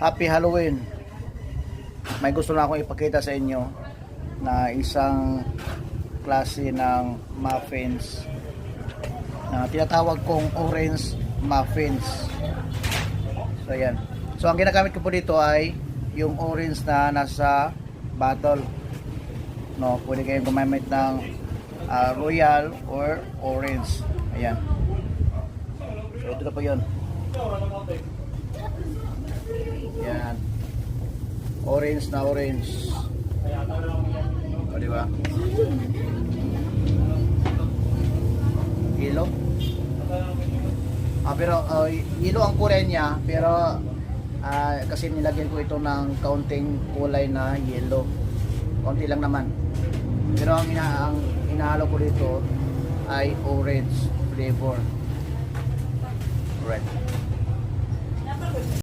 Happy Halloween. May gusto na akong ipakita sa inyo na isang klase ng muffins na tinatawag kong orange muffins. So ayan. So ang ginagamit ko po dito ay yung orange na nasa bottle. No, pwede kayong gumamit ng royal or orange. Ayan. So ito na po yun. Yan. Orange na orange. O, diba? Yellow. Pero yellow ang kulay niya, pero kasi nilagyan ko ito ng kaunting kulay na yellow. Kaunti lang naman. Pero ang inahalo ko dito ay orange flavor. Red.